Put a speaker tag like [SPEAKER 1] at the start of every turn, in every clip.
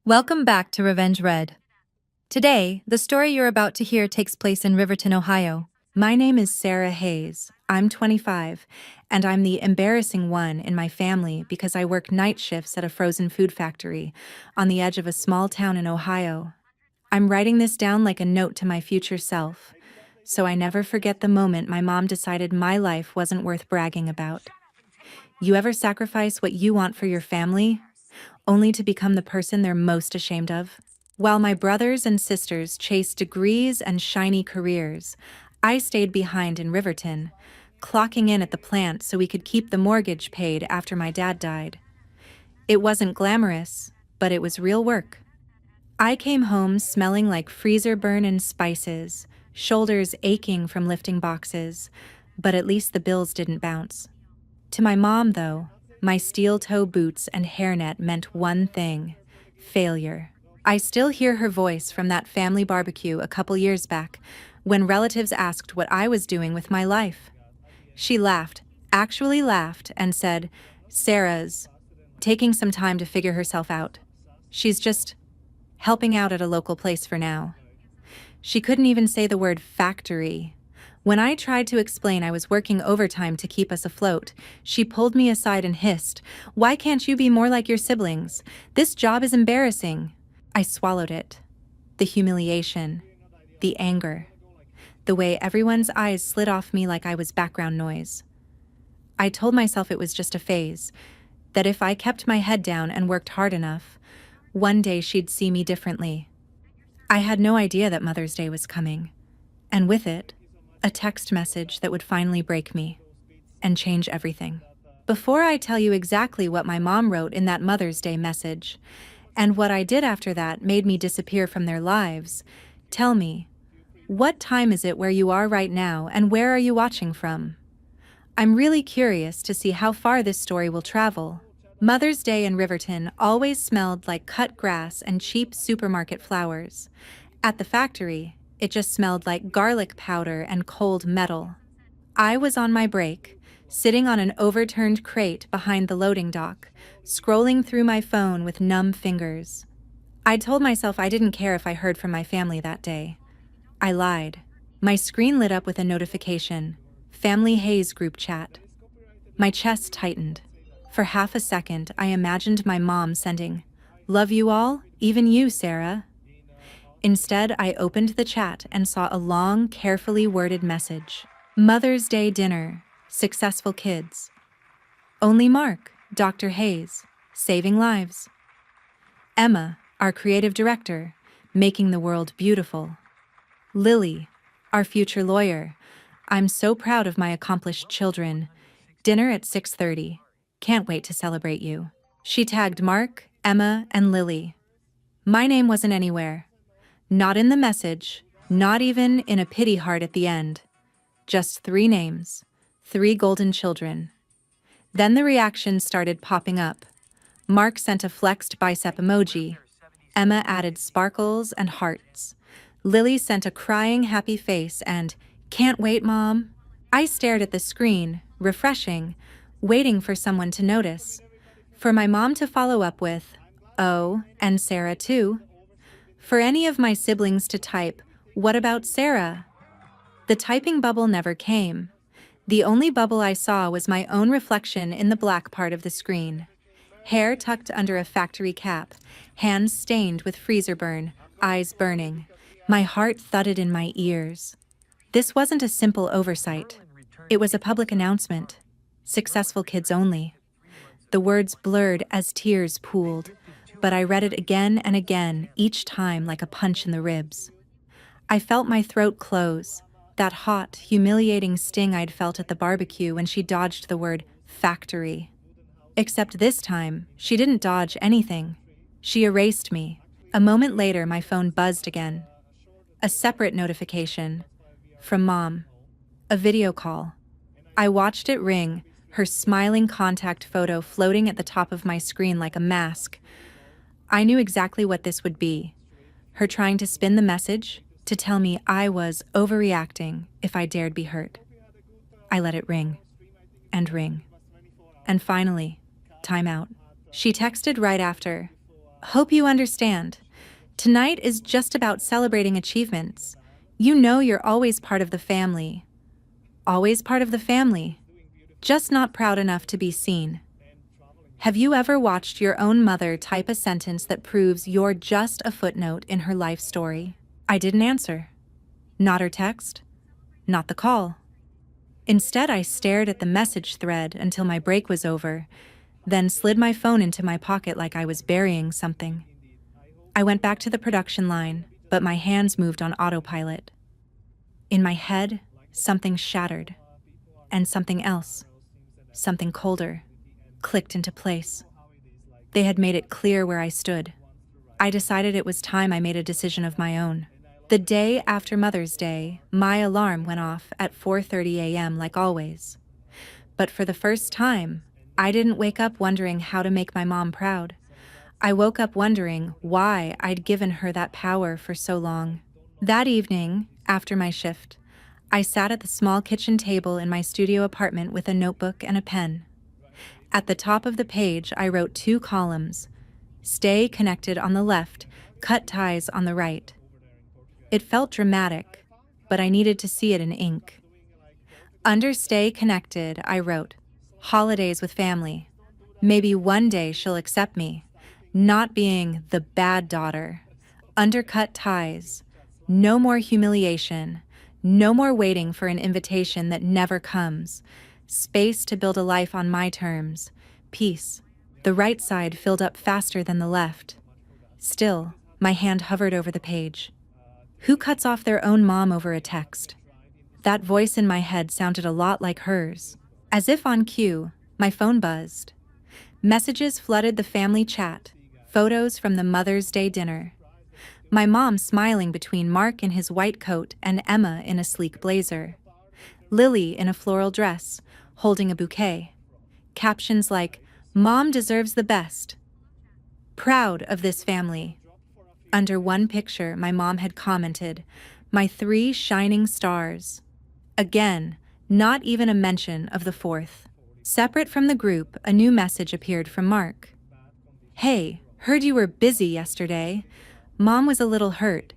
[SPEAKER 1] Welcome back to Revenge Red. Today, the story you're about to hear takes place in Riverton, Ohio. My name is Sarah Hayes. I'm 25, and I'm the embarrassing one in my family because I work night shifts at a frozen food factory on the edge of a small town in Ohio. I'm writing this down like a note to my future self, so I never forget the moment my mom decided my life wasn't worth bragging about. You ever sacrifice what you want for your family, only to become the person they're most ashamed of? While my brothers and sisters chased degrees and shiny careers, I stayed behind in Riverton, clocking in at the plant so we could keep the mortgage paid after my dad died. It wasn't glamorous, but it was real work. I came home smelling like freezer burn and spices, shoulders aching from lifting boxes, but at least the bills didn't bounce. To my mom, though, my steel-toe boots and hairnet meant one thing: failure. I still hear her voice from that family barbecue a couple years back, when relatives asked what I was doing with my life. She laughed, actually laughed, and said, "Sarah's taking some time to figure herself out. She's just helping out at a local place for now." She couldn't even say the word factory. When I tried to explain I was working overtime to keep us afloat, she pulled me aside and hissed, "Why can't you be more like your siblings? This job is embarrassing." I swallowed it. The humiliation, the anger, the way everyone's eyes slid off me like I was background noise. I told myself it was just a phase, that if I kept my head down and worked hard enough, one day she'd see me differently. I had no idea that Mother's Day was coming, and with it, a text message that would finally break me and change everything. Before I tell you exactly what my mom wrote in that Mother's Day message, and what I did after that made me disappear from their lives, tell me, what time is it where you are right now, and where are you watching from? I'm really curious to see how far this story will travel. Mother's Day in Riverton always smelled like cut grass and cheap supermarket flowers. At the factory, it just smelled like garlic powder and cold metal. I was on my break, sitting on an overturned crate behind the loading dock, scrolling through my phone with numb fingers. I told myself I didn't care if I heard from my family that day. I lied. My screen lit up with a notification: Family Hayes group chat. My chest tightened. For half a second, I imagined my mom sending, "Love you all, even you, Sarah." Instead, I opened the chat and saw a long, carefully worded message. Mother's Day dinner, successful kids. Only Mark, Dr. Hayes, saving lives. Emma, our creative director, making the world beautiful. Lily, our future lawyer. I'm so proud of my accomplished children. Dinner at 6:30. Can't wait to celebrate you. She tagged Mark, Emma, and Lily. My name wasn't anywhere. Not in the message, not even in a pity heart at the end. Just 3 names, 3 golden children. Then the reactions started popping up. Mark sent a flexed bicep emoji. Emma added sparkles and hearts. Lily sent a crying happy face and, "Can't wait, Mom." I stared at the screen, refreshing, waiting for someone to notice. For my mom to follow up with, "Oh, and Sarah too." For any of my siblings to type, "What about Sarah?" The typing bubble never came. The only bubble I saw was my own reflection in the black part of the screen. Hair tucked under a factory cap, hands stained with freezer burn, eyes burning. My heart thudded in my ears. This wasn't a simple oversight. It was a public announcement. Successful kids only. The words blurred as tears pooled, but I read it again and again, each time like a punch in the ribs. I felt my throat close, that hot, humiliating sting I'd felt at the barbecue when she dodged the word factory. Except this time, she didn't dodge anything. She erased me. A moment later, my phone buzzed again. A separate notification. From Mom. A video call. I watched it ring, her smiling contact photo floating at the top of my screen like a mask. I knew exactly what this would be. Her trying to spin the message, to tell me I was overreacting if I dared be hurt. I let it ring. And ring. And finally, time out. She texted right after, Hope you understand. Tonight is just about celebrating achievements. You know you're always part of the family. Always part of the family. Just not proud enough to be seen. Have you ever watched your own mother type a sentence that proves you're just a footnote in her life story? I didn't answer. Not her text. Not the call. Instead, I stared at the message thread until my break was over, then slid my phone into my pocket like I was burying something. I went back to the production line, but my hands moved on autopilot. In my head, something shattered, and something else, something colder, clicked into place. They had made it clear where I stood. I decided it was time I made a decision of my own. The day after Mother's Day, my alarm went off at 4:30 a.m. like always. But for the first time, I didn't wake up wondering how to make my mom proud. I woke up wondering why I'd given her that power for so long. That evening, after my shift, I sat at the small kitchen table in my studio apartment with a notebook and a pen. At the top of the page, I wrote 2 columns: stay connected on the left, cut ties on the right. It felt dramatic, but I needed to see it in ink. Under stay connected, I wrote, holidays with family. Maybe one day she'll accept me, not being the bad daughter. Undercut ties. No more humiliation. No more waiting for an invitation that never comes. Space to build a life on my terms. Peace. The right side filled up faster than the left. Still, my hand hovered over the page. Who cuts off their own mom over a text? That voice in my head sounded a lot like hers. As if on cue, my phone buzzed. Messages flooded the family chat, photos from the Mother's Day dinner. My mom smiling between Mark in his white coat and Emma in a sleek blazer. Lily in a floral dress, holding a bouquet. Captions like, "Mom deserves the best. Proud of this family." Under one picture, my mom had commented, "My 3 shining stars." Again, not even a mention of the 4th. Separate from the group, a new message appeared from Mark. "Hey, heard you were busy yesterday. Mom was a little hurt.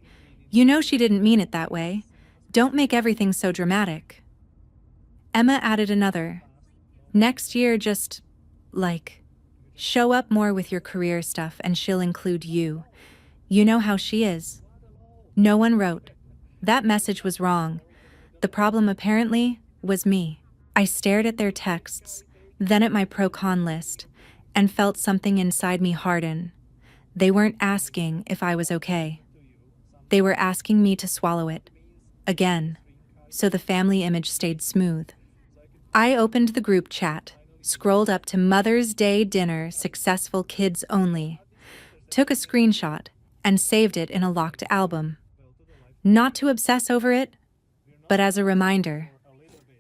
[SPEAKER 1] You know she didn't mean it that way. Don't make everything so dramatic." Emma added another. "Next year, just, show up more with your career stuff and she'll include you. You know how she is." No one wrote. That message was wrong. The problem, apparently, was me. I stared at their texts, then at my pro-con list, and felt something inside me harden. They weren't asking if I was okay. They were asking me to swallow it. Again. So the family image stayed smooth. I opened the group chat, scrolled up to Mother's Day dinner, successful kids only, took a screenshot, and saved it in a locked album. Not to obsess over it, but as a reminder.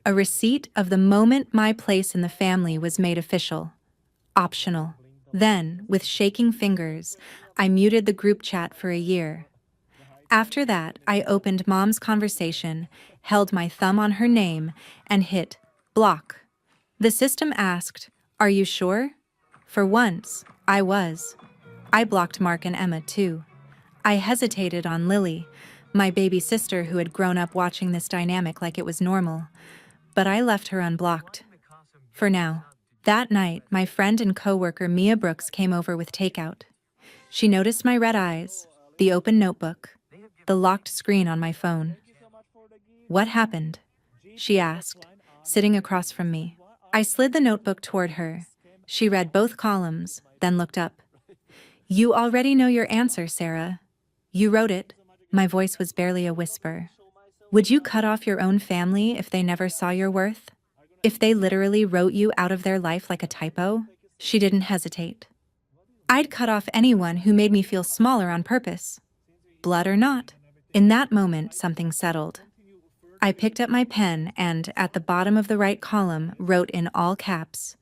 [SPEAKER 1] A receipt of the moment my place in the family was made official. Optional. Then, with shaking fingers, I muted the group chat for a year. After that, I opened Mom's conversation, held my thumb on her name, and hit block. The system asked, "Are you sure?" For once, I was. I blocked Mark and Emma too. I hesitated on Lily, my baby sister who had grown up watching this dynamic like it was normal, but I left her unblocked. For now. That night, my friend and coworker Mia Brooks came over with takeout. She noticed my red eyes, the open notebook, the locked screen on my phone. "What happened?" she asked, sitting across from me. I slid the notebook toward her. She read both columns, then looked up. "You already know your answer, Sarah. You wrote it." My voice was barely a whisper. "Would you cut off your own family if they never saw your worth? If they literally wrote you out of their life like a typo?" She didn't hesitate. "I'd cut off anyone who made me feel smaller on purpose. Blood or not." In that moment, something settled. I picked up my pen and, at the bottom of the right column, wrote in all caps,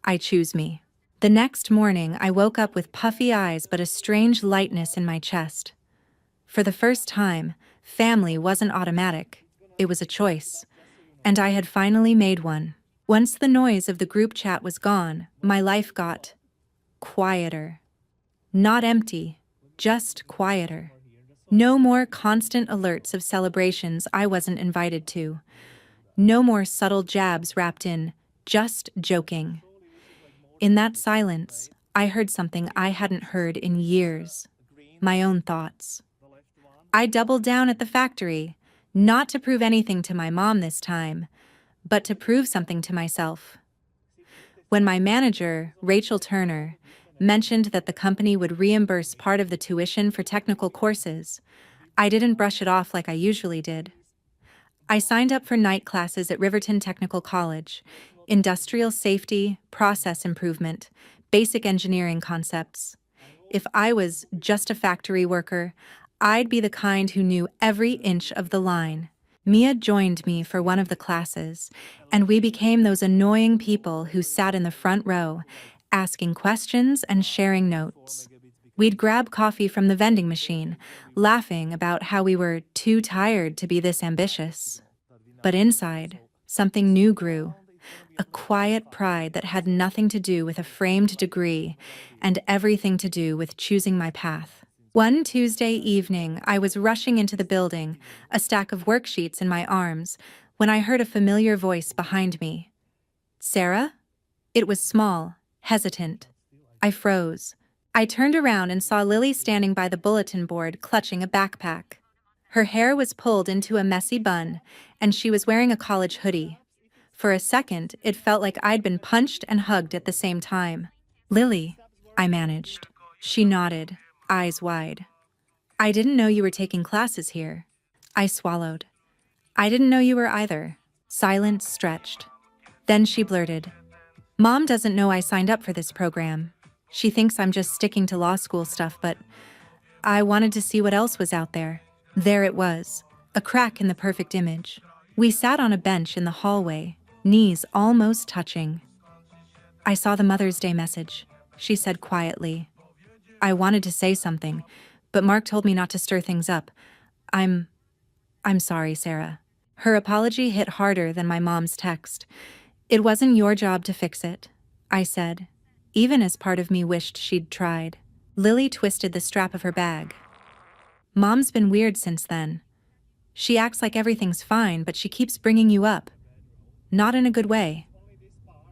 [SPEAKER 1] "I choose me." The next morning, I woke up with puffy eyes but a strange lightness in my chest. For the first time, family wasn't automatic. It was a choice. And I had finally made one. Once the noise of the group chat was gone, my life got quieter. Not empty, just quieter. No more constant alerts of celebrations I wasn't invited to. No more subtle jabs wrapped in, just joking. In that silence, I heard something I hadn't heard in years. My own thoughts. I doubled down at the factory, not to prove anything to my mom this time, but to prove something to myself. When my manager, Rachel Turner, mentioned that the company would reimburse part of the tuition for technical courses, I didn't brush it off like I usually did. I signed up for night classes at Riverton Technical College, industrial safety, process improvement, basic engineering concepts. If I was just a factory worker, I'd be the kind who knew every inch of the line. Mia joined me for one of the classes, and we became those annoying people who sat in the front row, asking questions and sharing notes. We'd grab coffee from the vending machine, laughing about how we were too tired to be this ambitious. But inside, something new grew, a quiet pride that had nothing to do with a framed degree and everything to do with choosing my path. One Tuesday evening, I was rushing into the building, a stack of worksheets in my arms, when I heard a familiar voice behind me. Sarah? It was small, hesitant. I froze. I turned around and saw Lily standing by the bulletin board, clutching a backpack. Her hair was pulled into a messy bun, and she was wearing a college hoodie. For a second, it felt like I'd been punched and hugged at the same time. Lily, I managed. She nodded, eyes wide. I didn't know you were taking classes here. I swallowed. I didn't know you were either. Silence stretched. Then she blurted, Mom doesn't know I signed up for this program. She thinks I'm just sticking to law school stuff, but I wanted to see what else was out there. There it was, a crack in the perfect image. We sat on a bench in the hallway, knees almost touching. I saw the Mother's Day message, she said quietly. I wanted to say something, but Mark told me not to stir things up. I'm sorry, Sarah. Her apology hit harder than my mom's text. It wasn't your job to fix it, I said, even as part of me wished she'd tried. Lily twisted the strap of her bag. Mom's been weird since then. She acts like everything's fine, but she keeps bringing you up. Not in a good way.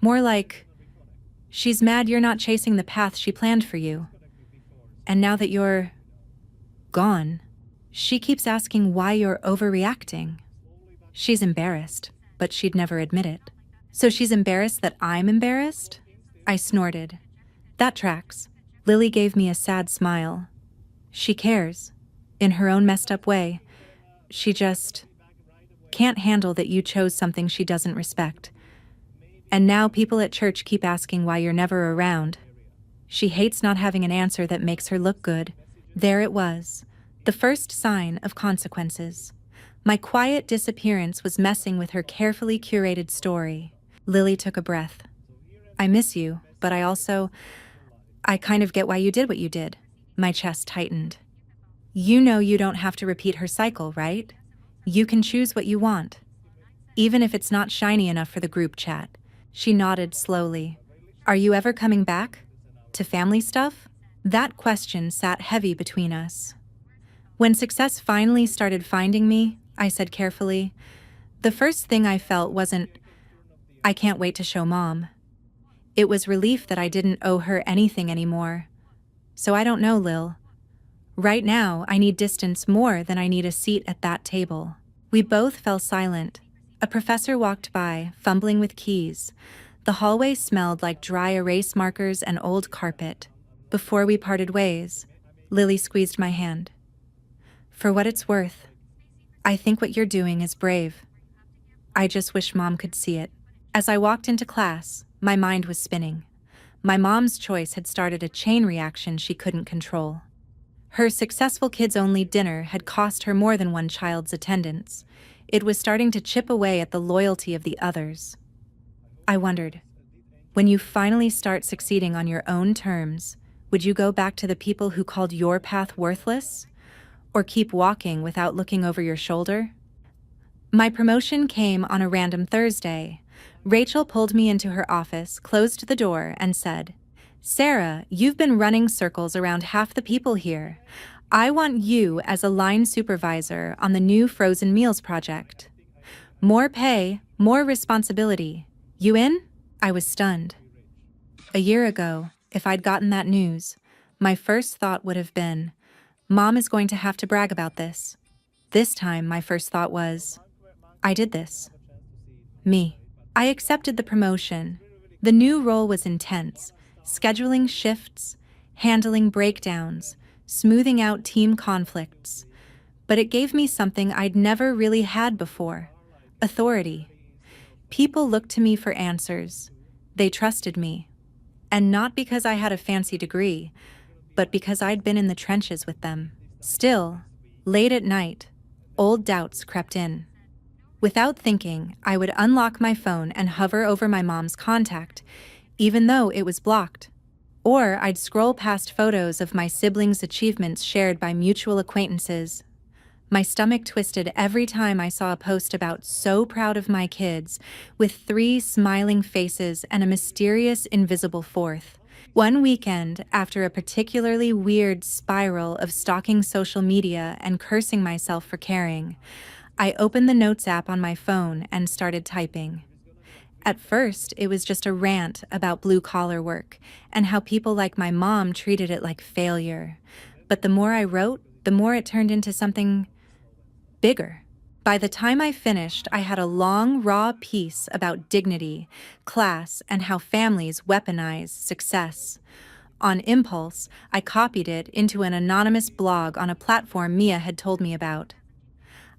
[SPEAKER 1] More like, she's mad you're not chasing the path she planned for you. And now that you're gone, she keeps asking why you're overreacting. She's embarrassed, but she'd never admit it. So she's embarrassed that I'm embarrassed? I snorted. That tracks. Lily gave me a sad smile. She cares. In her own messed up way. She just can't handle that you chose something she doesn't respect. And now people at church keep asking why you're never around. She hates not having an answer that makes her look good. There it was, the first sign of consequences. My quiet disappearance was messing with her carefully curated story. Lily took a breath. I miss you, but I kind of get why you did what you did. My chest tightened. You know you don't have to repeat her cycle, right? You can choose what you want. Even if it's not shiny enough for the group chat. She nodded slowly. Are you ever coming back? To family stuff? That question sat heavy between us. When success finally started finding me, I said carefully, the first thing I felt wasn't, I can't wait to show Mom. It was relief that I didn't owe her anything anymore. So I don't know, Lil. Right now, I need distance more than I need a seat at that table. We both fell silent. A professor walked by, fumbling with keys. The hallway smelled like dry erase markers and old carpet. Before we parted ways, Lily squeezed my hand. For what it's worth, I think what you're doing is brave. I just wish Mom could see it. As I walked into class, my mind was spinning. My mom's choice had started a chain reaction she couldn't control. Her successful kids-only dinner had cost her more than one child's attendance. It was starting to chip away at the loyalty of the others. I wondered, when you finally start succeeding on your own terms, would you go back to the people who called your path worthless? Or keep walking without looking over your shoulder? My promotion came on a random Thursday. Rachel pulled me into her office, closed the door, and said, Sarah, you've been running circles around half the people here. I want you as a line supervisor on the new frozen meals project. More pay, more responsibility. You in? I was stunned. A year ago, if I'd gotten that news, my first thought would have been, Mom is going to have to brag about this. This time, my first thought was, I did this. Me. I accepted the promotion. The new role was intense, scheduling shifts, handling breakdowns, smoothing out team conflicts. But it gave me something I'd never really had before: authority. People looked to me for answers. They trusted me. And not because I had a fancy degree, but because I'd been in the trenches with them. Still, late at night, old doubts crept in. Without thinking, I would unlock my phone and hover over my mom's contact, even though it was blocked. Or I'd scroll past photos of my siblings' achievements shared by mutual acquaintances. My stomach twisted every time I saw a post about "so proud of my kids," with 3 smiling faces and a mysterious invisible fourth. One weekend, after a particularly weird spiral of stalking social media and cursing myself for caring, I opened the Notes app on my phone and started typing. At first, it was just a rant about blue-collar work and how people like my mom treated it like failure. But the more I wrote, the more it turned into something bigger. By the time I finished, I had a long, raw piece about dignity, class, and how families weaponize success. On impulse, I copied it into an anonymous blog on a platform Mia had told me about.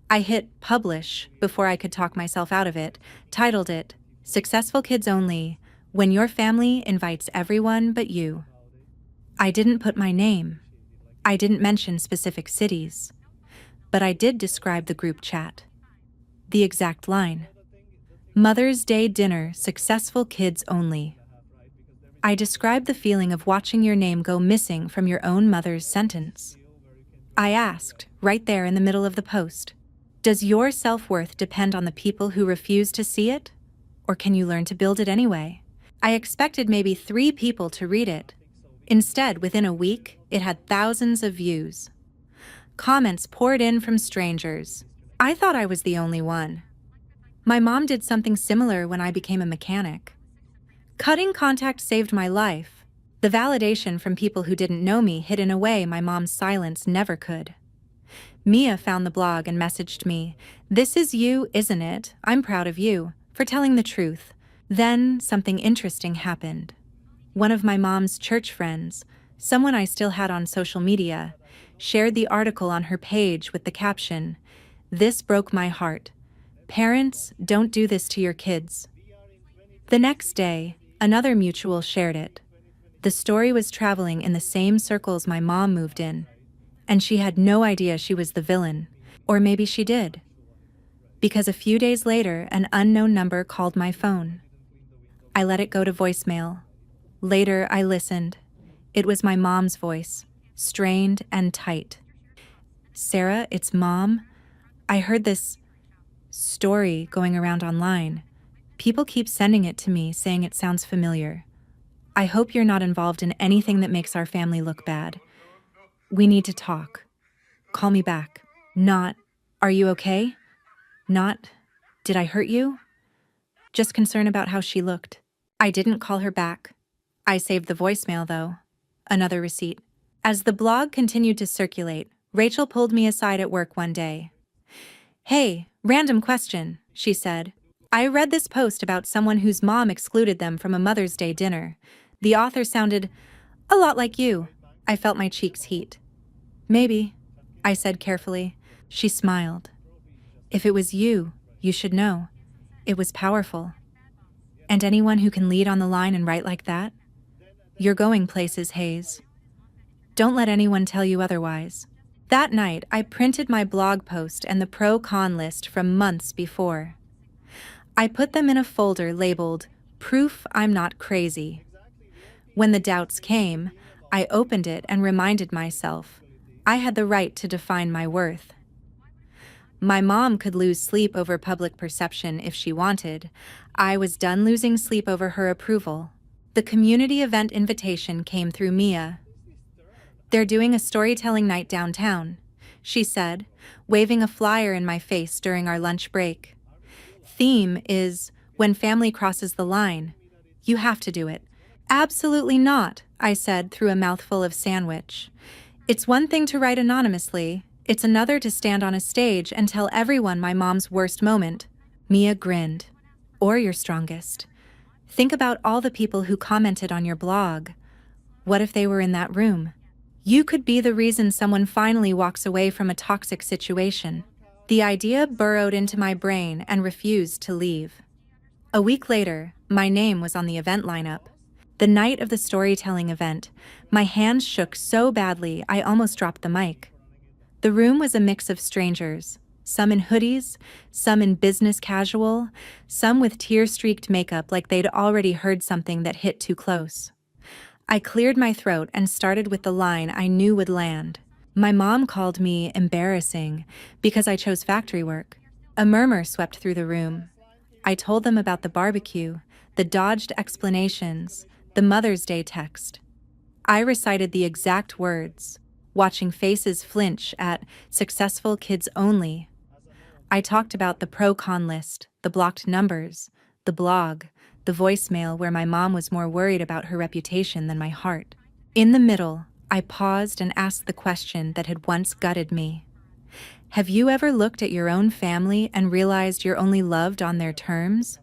[SPEAKER 1] I hit publish before I could talk myself out of it, titled it, "Successful Kids Only, When Your Family Invites Everyone But You." I didn't put my name. I didn't mention specific cities. But I did describe the group chat. The exact line: Mother's Day dinner, successful kids only. I described the feeling of watching your name go missing from your own mother's sentence. I asked, right there in the middle of the post, does your self-worth depend on the people who refuse to see it? Or can you learn to build it anyway? I expected maybe 3 people to read it. Instead, within a week, it had thousands of views. Comments poured in from strangers. I thought I was the only one. My mom did something similar when I became a mechanic. Cutting contact saved my life. The validation from people who didn't know me hid in a way my mom's silence never could. Mia found the blog and messaged me, "This is you, isn't it? I'm proud of you for telling the truth." Then something interesting happened. One of my mom's church friends, someone I still had on social media, shared the article on her page with the caption, "This broke my heart. Parents, don't do this to your kids." The next day, another mutual shared it. The story was traveling in the same circles my mom moved in, and she had no idea she was the villain. Or maybe she did. Because a few days later, an unknown number called my phone. I let it go to voicemail. Later, I listened. It was my mom's voice, strained and tight. "Sarah, it's Mom. I heard this story going around online. People keep sending it to me, saying it sounds familiar. I hope you're not involved in anything that makes our family look bad. We need to talk. Call me back." Not, "Are you okay?" Not, "Did I hurt you?" Just concern about how she looked. I didn't call her back. I saved the voicemail, though. Another receipt. As the blog continued to circulate, Rachel pulled me aside at work one day. "Hey, random question," she said. "I read this post about someone whose mom excluded them from a Mother's Day dinner. The author sounded a lot like you." I felt my cheeks heat. "Maybe," I said carefully. She smiled. "If it was you, you should know. It was powerful. And anyone who can lead on the line and write like that? You're going places, Hayes. Don't let anyone tell you otherwise." That night, I printed my blog post and the pro-con list from months before. I put them in a folder labeled "Proof I'm Not Crazy." When the doubts came, I opened it and reminded myself I had the right to define my worth. My mom could lose sleep over public perception if she wanted. I was done losing sleep over her approval. The community event invitation came through Mia. "They're doing a storytelling night downtown," she said, waving a flyer in my face during our lunch break. "Theme is when family crosses the line. You have to do it." "Absolutely not," I said through a mouthful of sandwich. "It's one thing to write anonymously, it's another to stand on a stage and tell everyone my mom's worst moment." Mia grinned. "Or your strongest. Think about all the people who commented on your blog. What if they were in that room? You could be the reason someone finally walks away from a toxic situation." The idea burrowed into my brain and refused to leave. A week later, my name was on the event lineup. The night of the storytelling event, my hands shook so badly I almost dropped the mic. The room was a mix of strangers, some in hoodies, some in business casual, some with tear-streaked makeup like they'd already heard something that hit too close. I cleared my throat and started with the line I knew would land. "My mom called me embarrassing because I chose factory work." A murmur swept through the room. I told them about the barbecue, the dodged explanations, the Mother's Day text. I recited the exact words, watching faces flinch at "successful kids only." I talked about the pro-con list, the blocked numbers, the blog, the voicemail where my mom was more worried about her reputation than my heart. In the middle, I paused and asked the question that had once gutted me. Have you ever looked at your own family and realized you're only loved on their terms?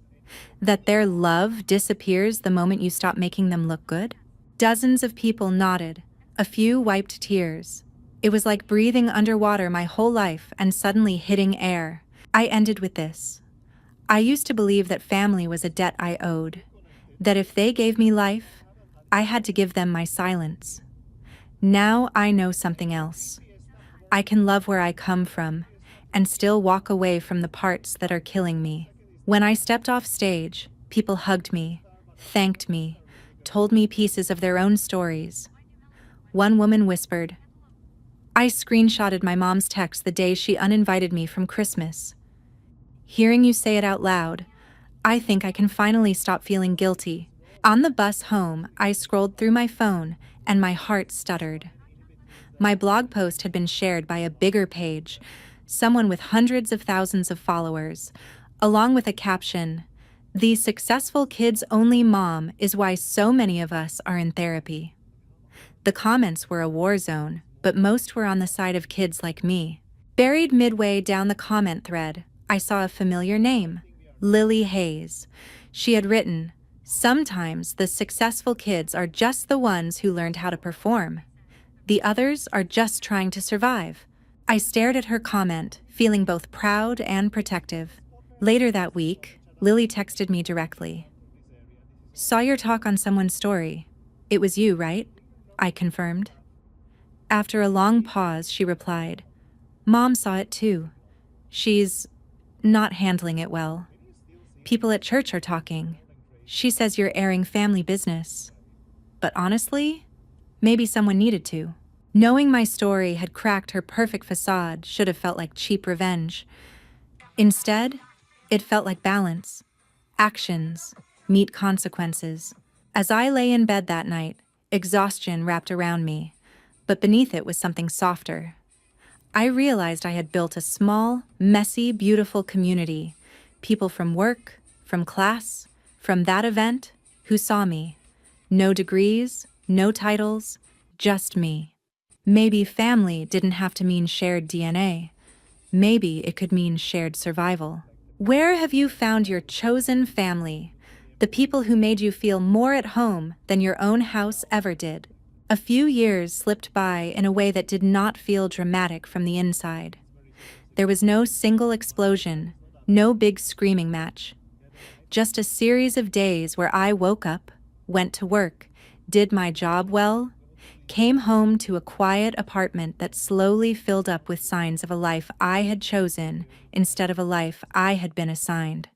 [SPEAKER 1] That their love disappears the moment you stop making them look good? Dozens of people nodded. A few wiped tears. It was like breathing underwater my whole life and suddenly hitting air. I ended with this. I used to believe that family was a debt I owed. That if they gave me life, I had to give them my silence. Now I know something else. I can love where I come from and still walk away from the parts that are killing me. When I stepped off stage, people hugged me, thanked me, told me pieces of their own stories. One woman whispered, "I screenshotted my mom's text the day she uninvited me from Christmas. Hearing you say it out loud, I think I can finally stop feeling guilty." On the bus home, I scrolled through my phone and my heart stuttered. My blog post had been shared by a bigger page, someone with hundreds of thousands of followers, along with a caption, "The successful kids only mom is why so many of us are in therapy." The comments were a war zone, but most were on the side of kids like me. Buried midway down the comment thread, I saw a familiar name, Lily Hayes. She had written, "Sometimes the successful kids are just the ones who learned how to perform. The others are just trying to survive." I stared at her comment, feeling both proud and protective. Later that week, Lily texted me directly. "Saw your talk on someone's story. It was you, right?" I confirmed. After a long pause, she replied, "Mom saw it too. She's not handling it well. People at church are talking. She says you're airing family business. But honestly, maybe someone needed to." Knowing my story had cracked her perfect facade should have felt like cheap revenge. Instead, it felt like balance. Actions meet consequences. As I lay in bed that night, exhaustion wrapped around me, but beneath it was something softer. I realized I had built a small, messy, beautiful community. People from work, from class, from that event, who saw me. No degrees, no titles, just me. Maybe family didn't have to mean shared DNA. Maybe it could mean shared survival. Where have you found your chosen family? The people who made you feel more at home than your own house ever did. A few years slipped by in a way that did not feel dramatic from the inside. There was no single explosion, no big screaming match. Just a series of days where I woke up, went to work, did my job well, came home to a quiet apartment that slowly filled up with signs of a life I had chosen instead of a life I had been assigned.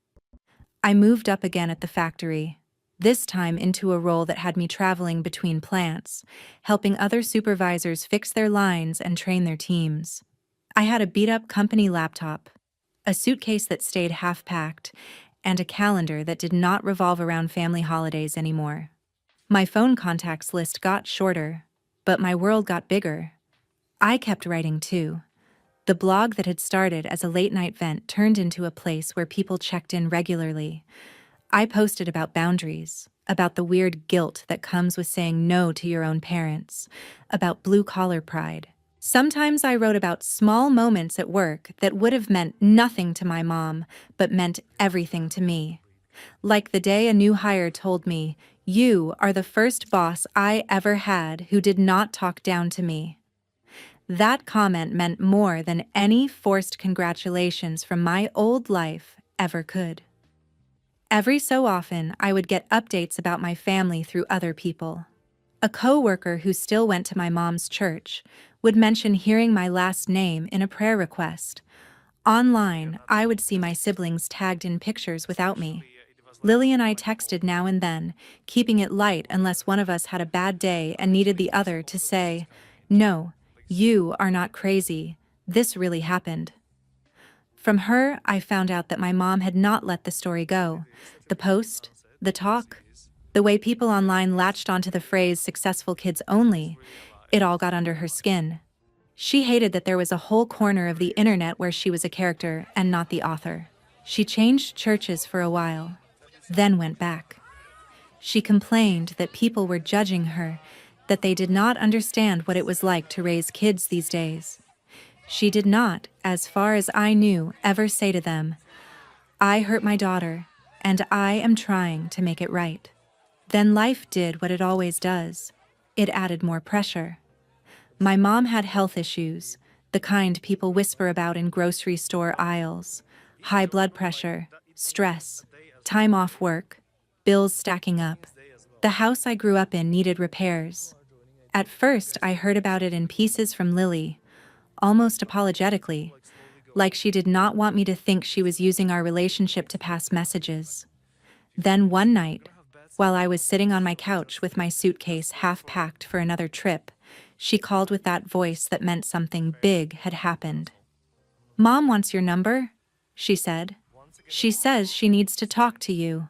[SPEAKER 1] I moved up again at the factory, this time into a role that had me traveling between plants, helping other supervisors fix their lines and train their teams. I had a beat-up company laptop, a suitcase that stayed half-packed, and a calendar that did not revolve around family holidays anymore. My phone contacts list got shorter, but my world got bigger. I kept writing too. The blog that had started as a late-night vent turned into a place where people checked in regularly. I posted about boundaries, about the weird guilt that comes with saying no to your own parents, about blue-collar pride. Sometimes I wrote about small moments at work that would have meant nothing to my mom, but meant everything to me. Like the day a new hire told me, "You are the first boss I ever had who did not talk down to me." That comment meant more than any forced congratulations from my old life ever could. Every so often, I would get updates about my family through other people. A coworker who still went to my mom's church would mention hearing my last name in a prayer request. Online, I would see my siblings tagged in pictures without me. Lily and I texted now and then, keeping it light unless one of us had a bad day and needed the other to say, "No, you are not crazy. This really happened." From her, I found out that my mom had not let the story go. The post, the talk, the way people online latched onto the phrase "successful kids only," it all got under her skin. She hated that there was a whole corner of the internet where she was a character and not the author. She changed churches for a while, then went back. She complained that people were judging her, that they did not understand what it was like to raise kids these days. She did not, as far as I knew, ever say to them, "I hurt my daughter, and I am trying to make it right." Then life did what it always does. It added more pressure. My mom had health issues, the kind people whisper about in grocery store aisles. High blood pressure, stress, time off work, bills stacking up. The house I grew up in needed repairs. At first, I heard about it in pieces from Lily, almost apologetically, like she did not want me to think she was using our relationship to pass messages. Then one night, while I was sitting on my couch with my suitcase half packed for another trip, she called with that voice that meant something big had happened. "Mom wants your number," she said. "She says she needs to talk to you."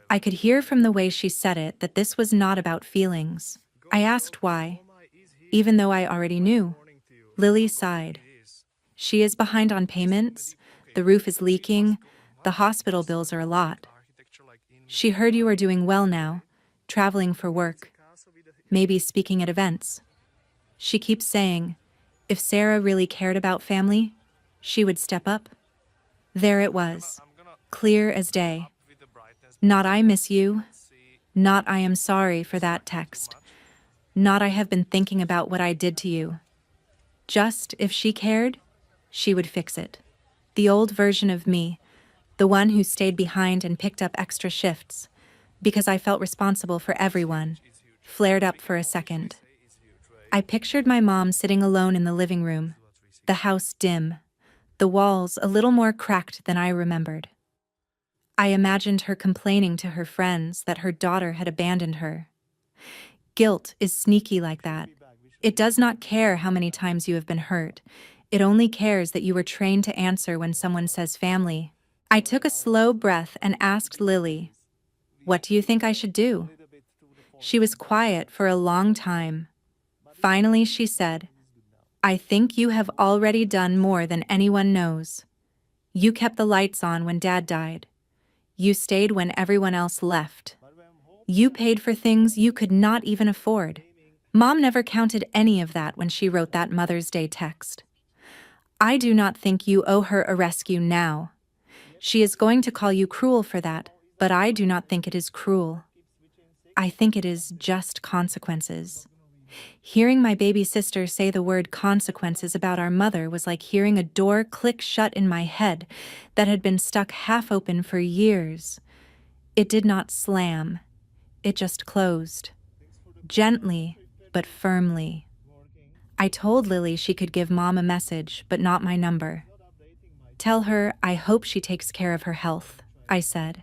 [SPEAKER 1] I could hear from the way she said it that this was not about feelings. I asked why, even though I already knew. Lily sighed. "She is behind on payments, the roof is leaking, the hospital bills are a lot. She heard you are doing well now, traveling for work, maybe speaking at events. She keeps saying, if Sarah really cared about family, she would step up." There it was, clear as day. Not "I miss you," not "I am sorry for that" text, not "I have been thinking about what I did to you." Just if she cared, she would fix it. The old version of me, the one who stayed behind and picked up extra shifts, because I felt responsible for everyone, flared up for a second. I pictured my mom sitting alone in the living room, the house dim, the walls a little more cracked than I remembered. I imagined her complaining to her friends that her daughter had abandoned her. Guilt is sneaky like that. It does not care how many times you have been hurt. It only cares that you were trained to answer when someone says family. I took a slow breath and asked Lily, "What do you think I should do?" She was quiet for a long time. Finally, she said, "I think you have already done more than anyone knows. You kept the lights on when Dad died. You stayed when everyone else left. You paid for things you could not even afford." Mom never counted any of that when she wrote that Mother's Day text. "I do not think you owe her a rescue now. She is going to call you cruel for that, but I do not think it is cruel. I think it is just consequences." Hearing my baby sister say the word consequences about our mother was like hearing a door click shut in my head that had been stuck half open for years. It did not slam. It just closed. Gently, but firmly. I told Lily she could give Mom a message, but not my number. "Tell her I hope she takes care of her health," I said.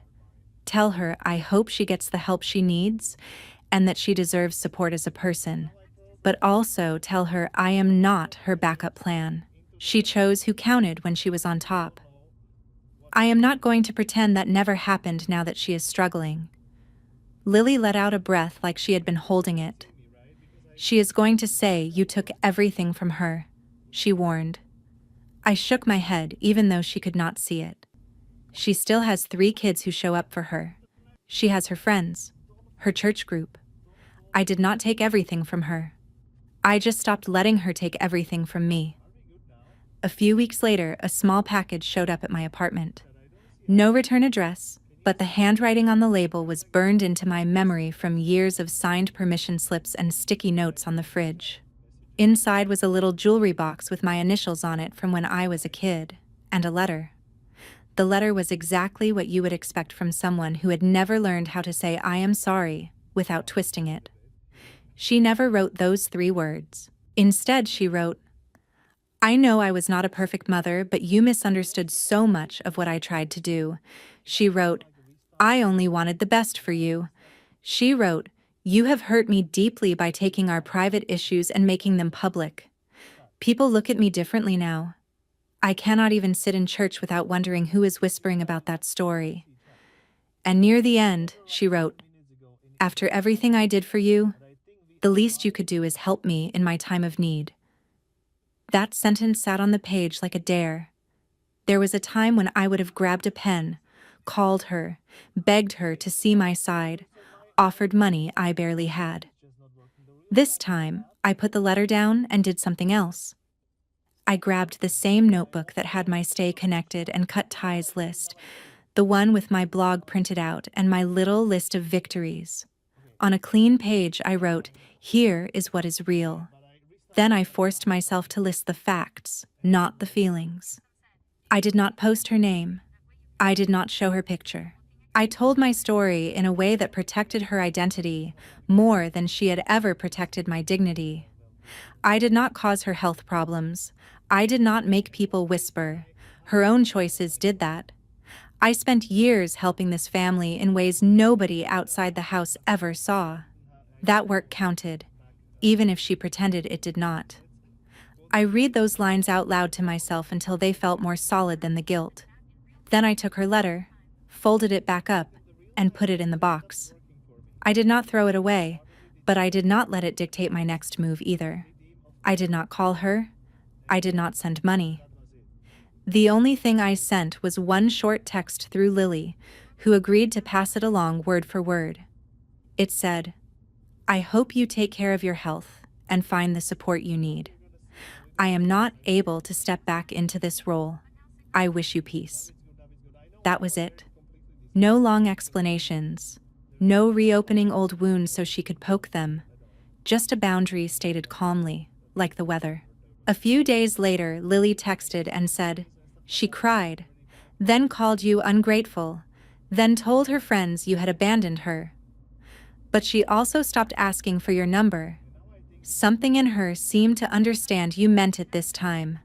[SPEAKER 1] "Tell her I hope she gets the help she needs and that she deserves support as a person. But also tell her I am not her backup plan. She chose who counted when she was on top. I am not going to pretend that never happened now that she is struggling. Lily let out a breath like she had been holding it. She is going to say you took everything from her, she warned. I shook my head even though she could not see it. She still has 3 kids who show up for her. She has her friends, her church group. I did not take everything from her. I just stopped letting her take everything from me. A few weeks later, a small package showed up at my apartment. No return address, but the handwriting on the label was burned into my memory from years of signed permission slips and sticky notes on the fridge. Inside was a little jewelry box with my initials on it from when I was a kid, and a letter. The letter was exactly what you would expect from someone who had never learned how to say "I am sorry" without twisting it. She never wrote those 3 words. Instead, she wrote, I know I was not a perfect mother, but you misunderstood so much of what I tried to do. She wrote, I only wanted the best for you. She wrote, you have hurt me deeply by taking our private issues and making them public. People look at me differently now. I cannot even sit in church without wondering who is whispering about that story. And near the end, she wrote, after everything I did for you, the least you could do is help me in my time of need. That sentence sat on the page like a dare. There was a time when I would have grabbed a pen, called her, begged her to see my side, offered money I barely had. This time, I put the letter down and did something else. I grabbed the same notebook that had my stay connected and cut ties list, the one with my blog printed out and my little list of victories. On a clean page, I wrote, here is what is real. Then I forced myself to list the facts, not the feelings. I did not post her name. I did not show her picture. I told my story in a way that protected her identity more than she had ever protected my dignity. I did not cause her health problems. I did not make people whisper. Her own choices did that. I spent years helping this family in ways nobody outside the house ever saw. That work counted, even if she pretended it did not. I read those lines out loud to myself until they felt more solid than the guilt. Then I took her letter, folded it back up, and put it in the box. I did not throw it away, but I did not let it dictate my next move either. I did not call her. I did not send money. The only thing I sent was one short text through Lily, who agreed to pass it along word for word. It said, I hope you take care of your health and find the support you need. I am not able to step back into this role. I wish you peace. That was it. No long explanations. No reopening old wounds so she could poke them. Just a boundary stated calmly, like the weather. A few days later, Lily texted and said, she cried, then called you ungrateful, then told her friends you had abandoned her. But she also stopped asking for your number. Something in her seemed to understand you meant it this time.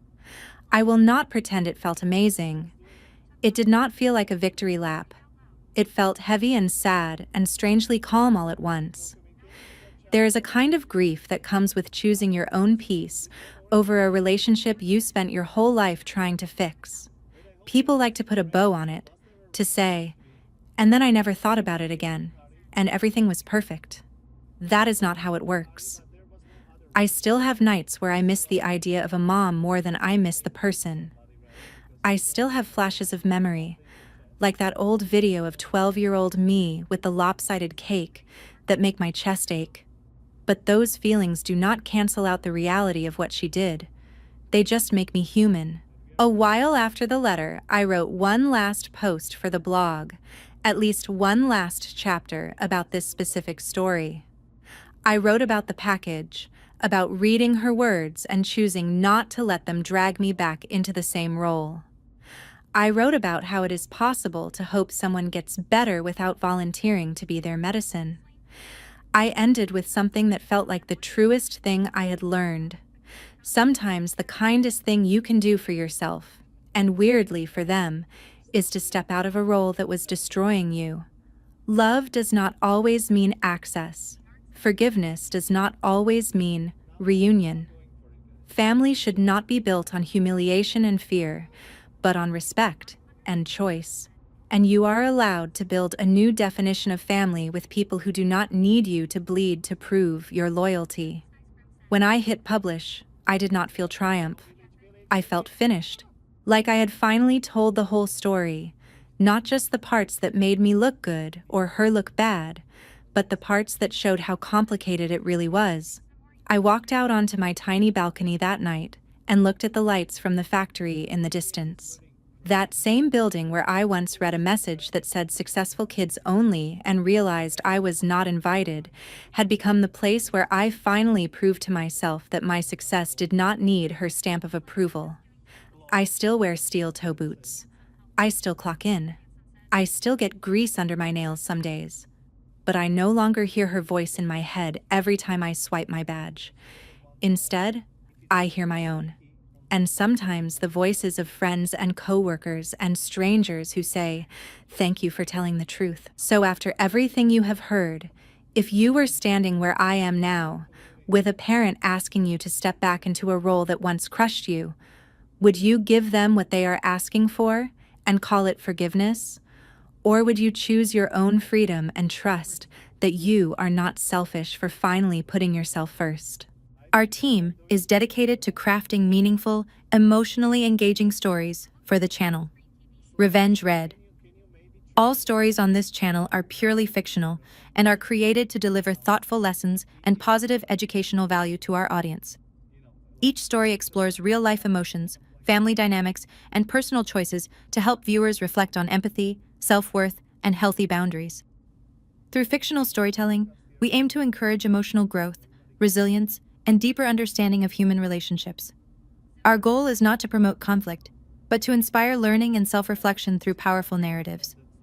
[SPEAKER 1] I will not pretend it felt amazing. It did not feel like a victory lap. It felt heavy and sad and strangely calm all at once. There is a kind of grief that comes with choosing your own peace over a relationship you spent your whole life trying to fix. People like to put a bow on it, to say, and then I never thought about it again, and everything was perfect. That is not how it works. I still have nights where I miss the idea of a mom more than I miss the person. I still have flashes of memory, like that old video of 12-year-old me with the lopsided cake that make my chest ache. But those feelings do not cancel out the reality of what she did. They just make me human. A while after the letter, I wrote one last post for the blog, at least one last chapter about this specific story. I wrote about the package, about reading her words and choosing not to let them drag me back into the same role. I wrote about how it is possible to hope someone gets better without volunteering to be their medicine. I ended with something that felt like the truest thing I had learned. Sometimes the kindest thing you can do for yourself, and weirdly for them, is to step out of a role that was destroying you. Love does not always mean access. Forgiveness does not always mean reunion. Family should not be built on humiliation and fear, but on respect and choice. and you are allowed to build a new definition of family with people who do not need you to bleed to prove your loyalty. When I hit publish, I did not feel triumph. I felt finished, like I had finally told the whole story, not just the parts that made me look good or her look bad, but the parts that showed how complicated it really was. I walked out onto my tiny balcony that night and looked at the lights from the factory in the distance. That same building where I once read a message that said successful kids only and realized I was not invited had become the place where I finally proved to myself that my success did not need her stamp of approval. I still wear steel toe boots. I still clock in. I still get grease under my nails some days. But I no longer hear her voice in my head every time I swipe my badge. Instead, I hear my own. And sometimes the voices of friends and coworkers and strangers who say, "Thank you for telling the truth." So after everything you have heard, if you were standing where I am now, with a parent asking you to step back into a role that once crushed you, would you give them what they are asking for and call it forgiveness? Or would you choose your own freedom and trust that you are not selfish for finally putting yourself first? Our team is dedicated to crafting meaningful, emotionally engaging stories for the channel. Revenge Red. All stories on this channel are purely fictional and are created to deliver thoughtful lessons and positive educational value to our audience. Each story explores real-life emotions, family dynamics, and personal choices to help viewers reflect on empathy, self-worth, and healthy boundaries. Through fictional storytelling, we aim to encourage emotional growth, resilience, and deeper understanding of human relationships. Our goal is not to promote conflict, but to inspire learning and self-reflection through powerful narratives.